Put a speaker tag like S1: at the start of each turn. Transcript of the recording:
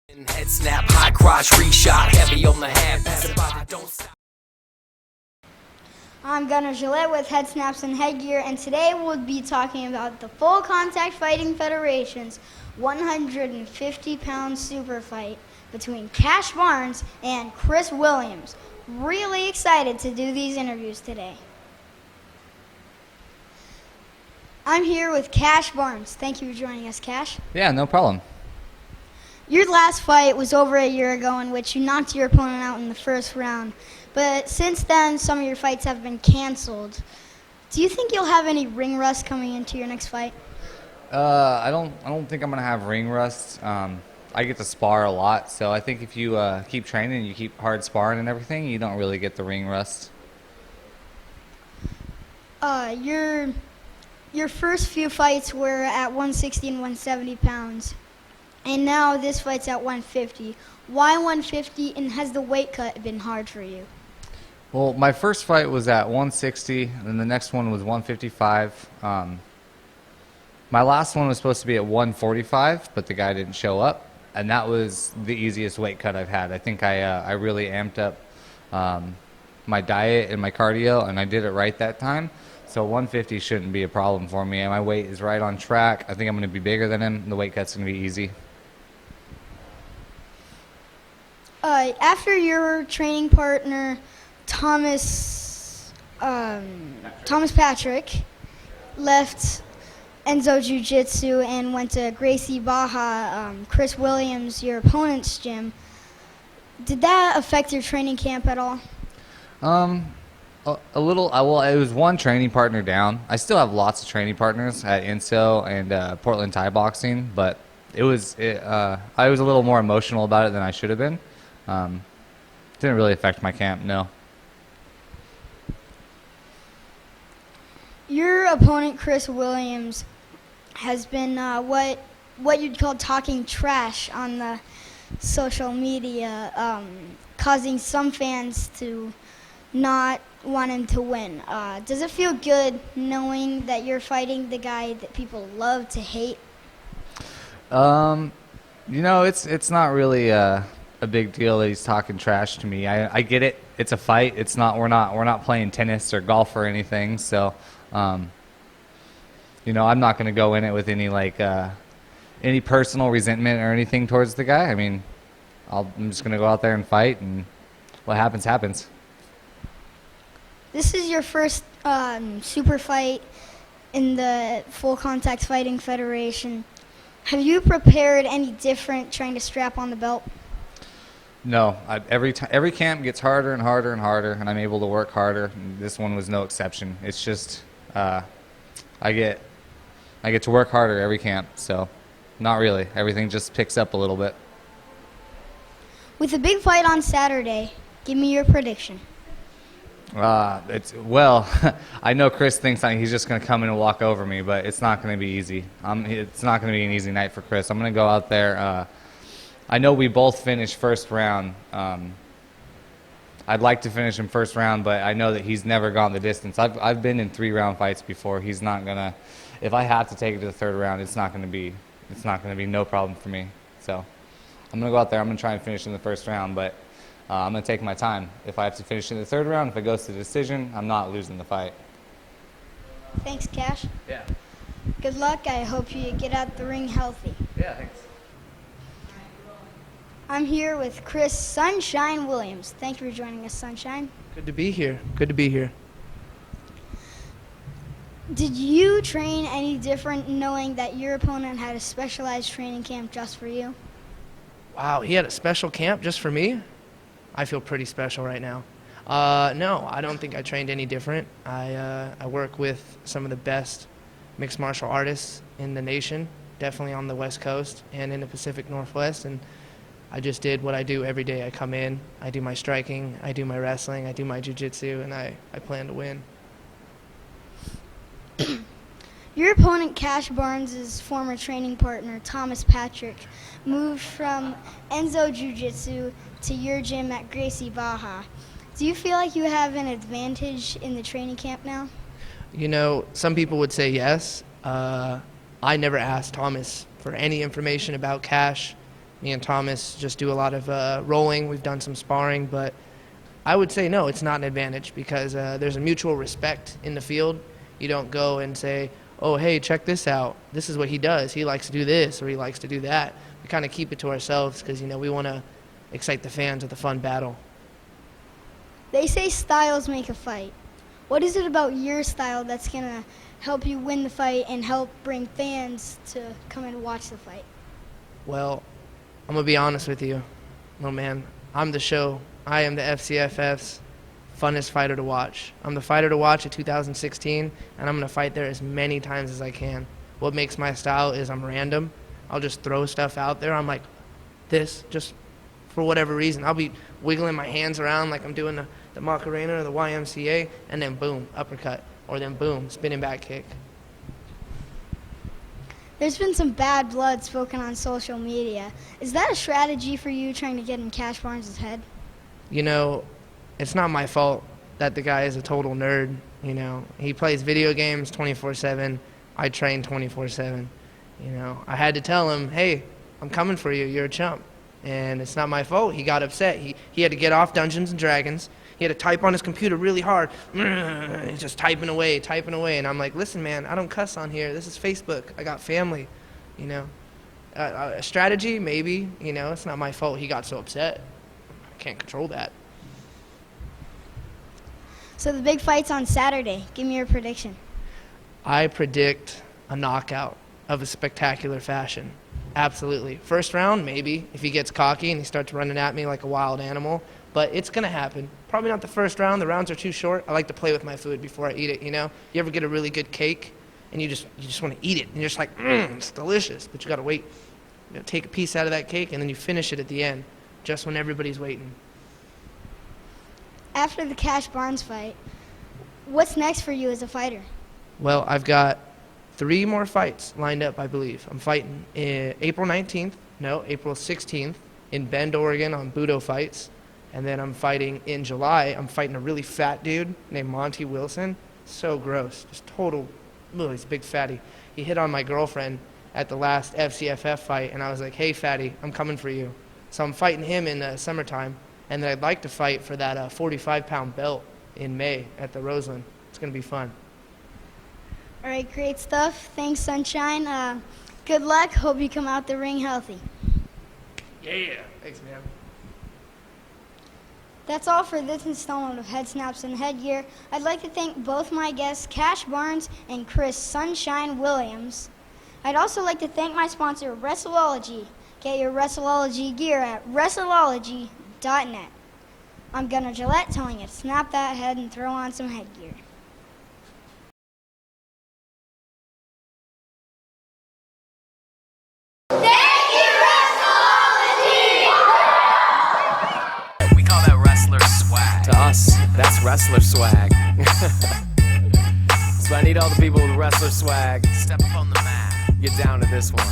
S1: Head snap, high crotch, reshot, heavy on the head, pass it by, don't stop.
S2: I'm Gunnar Gillett with Headsnaps Head Gear, and today we'll be talking about the Full Contact Fighting Federation's 150-pound super fight between Cash Barnes and Cris Williams. Really excited to do these interviews today. I'm here with Cash Barnes. Thank you for joining us, Cash.
S3: Yeah, no problem.
S2: Your last fight was over a year ago in which you knocked your opponent out in the first round. But since then, some of your fights have been canceled. Do you think you'll have any ring rust coming into your next fight?
S3: I don't think I'm gonna have ring rust. I get to spar a lot, so I think if you keep training, you keep hard sparring and everything, you don't really get the ring rust.
S2: Your first few fights were at 160 and 170 pounds. And now this fight's at 150. Why 150, and has the weight cut been hard for you?
S3: Well, my first fight was at 160, and then the next one was 155. My last one was supposed to be at 145, but the guy didn't show up, and that was the easiest weight cut I've had. I think I really amped up my diet and my cardio, and I did it right that time. So 150 shouldn't be a problem for me, and my weight is right on track. I think I'm going to be bigger than him, and the weight cut's going to be easy.
S2: After your training partner, Thomas Patrick, left Enzo Jiu-Jitsu and went to Gracie Baja, Cris Williams, your opponent's gym, did that affect your training camp at all?
S3: A little. Well, it was one training partner down. I still have lots of training partners at Inso and Portland Thai Boxing, but I was a little more emotional about it than I should have been. Didn't really affect my camp, no.
S2: Your opponent, Cris Williams, has been what you'd call talking trash on the social media, causing some fans to not want him to win. Does it feel good knowing that you're fighting the guy that people love to hate?
S3: It's not really a big deal that he's talking trash to me. I get it. It's a fight. It's not. We're not playing tennis or golf or anything. So, I'm not going to go in it with any personal resentment or anything towards the guy. I mean, I'm just going to go out there and fight, and what happens happens.
S2: This is your first super fight in the Full Contact Fighting Federation. Have you prepared any different trying to strap on the belt?
S3: No, every camp gets harder and harder and harder, and I'm able to work harder. And this one was no exception. It's just I get to work harder every camp, so not really. Everything just picks up a little bit.
S2: With a big fight on Saturday, give me your prediction.
S3: I know Cris thinks he's just going to come in and walk over me, but it's not going to be easy. It's not going to be an easy night for Cris. I'm going to go out there. I know we both finished first round. I'd like to finish him first round, but I know that he's never gone the distance. I've been in 3-round fights before. He's not gonna. If I have to take it to the third round, it's not gonna be no problem for me. So I'm gonna go out there. I'm gonna try and finish in the first round, but I'm gonna take my time. If I have to finish in the third round, if it goes to the decision, I'm not losing the fight.
S2: Thanks, Cash.
S3: Yeah.
S2: Good luck. I hope you get out the ring healthy.
S3: Yeah. Thanks.
S2: I'm here with Cris Sunshine Williams. Thank you for joining us, Sunshine.
S4: Good to be here. Good to be here.
S2: Did you train any different knowing that your opponent had a specialized training camp just for you?
S4: Wow, he had a special camp just for me? I feel pretty special right now. No, I don't think I trained any different. I work with some of the best mixed martial artists in the nation, definitely on the West Coast and in the Pacific Northwest, and I just did what I do every day. I come in, I do my striking, I do my wrestling, I do my jiu-jitsu, and I plan to win.
S2: Your opponent, Cash Barnes' former training partner, Thomas Patrick, moved from Enzo Jiu-Jitsu to your gym at Gracie Baja. Do you feel like you have an advantage in the training camp now?
S4: Some people would say yes. I never asked Thomas for any information about Cash. Me and Thomas just do a lot of rolling. We've done some sparring, but I would say no, it's not an advantage because there's a mutual respect in the field. You don't go and say, oh, hey, check this out. This is what he does. He likes to do this or he likes to do that. We kind of keep it to ourselves because, we want to excite the fans with a fun battle.
S2: They say styles make a fight. What is it about your style that's going to help you win the fight and help bring fans to come and watch the fight?
S4: Well, I'm going to be honest with you, little man. I'm the show. I am the FCFF's funnest fighter to watch. I'm the fighter to watch at 2016, and I'm going to fight there as many times as I can. What makes my style is I'm random. I'll just throw stuff out there. I'm like this, just for whatever reason. I'll be wiggling my hands around like I'm doing the Macarena or the YMCA, and then boom, uppercut, or then boom, spinning back kick.
S2: There's been some bad blood spoken on social media. Is that a strategy for you trying to get in Cash Barnes' head?
S4: It's not my fault that the guy is a total nerd. He plays video games 24/7. I train 24/7. I had to tell him, hey, I'm coming for you. You're a chump. And it's not my fault. He got upset. He had to get off Dungeons and Dragons. He had to type on his computer really hard. He's just typing away. And I'm like, listen, man, I don't cuss on here. This is Facebook. I got family, A strategy, maybe, It's not my fault he got so upset. I can't control that.
S2: So the big fight's on Saturday. Give me your prediction.
S4: I predict a knockout of a spectacular fashion. Absolutely. First round, maybe, if he gets cocky and he starts running at me like a wild animal. But it's going to happen. Probably not the first round. The rounds are too short. I like to play with my food before I eat it, You ever get a really good cake and you just want to eat it. And you're just like, it's delicious. But you got to wait. You got to take a piece out of that cake and then you finish it at the end, just when everybody's waiting.
S2: After the Cash Barnes fight, what's next for you as a fighter?
S4: Well, I've got 3 more fights lined up, I believe. I'm fighting April 16th in Bend, Oregon on Budo Fights. And then I'm fighting in July. I'm fighting a really fat dude named Monty Wilson. So gross. Just total, he's a big fatty. He hit on my girlfriend at the last FCFF fight, and I was like, hey, fatty, I'm coming for you. So I'm fighting him in the summertime. And then I'd like to fight for that 45-pound belt in May at the Roseland. It's going to be fun.
S2: All right, great stuff. Thanks, Sunshine. Good luck. Hope you come out the ring healthy.
S4: Yeah. Thanks, man.
S2: That's all for this installment of Headsnaps and Head Gear. I'd like to thank both my guests, Cash Barnes and Cris Sunshine Williams. I'd also like to thank my sponsor, Wrestleology. Get your Wrestleology gear at Wrestleology.net. I'm Gunnar Gillett telling you to snap that head and throw on some headgear.
S1: We call that wrestler swag. To us, that's wrestler swag. So I need all the people with wrestler swag. Step up on the mat. Get down to this one.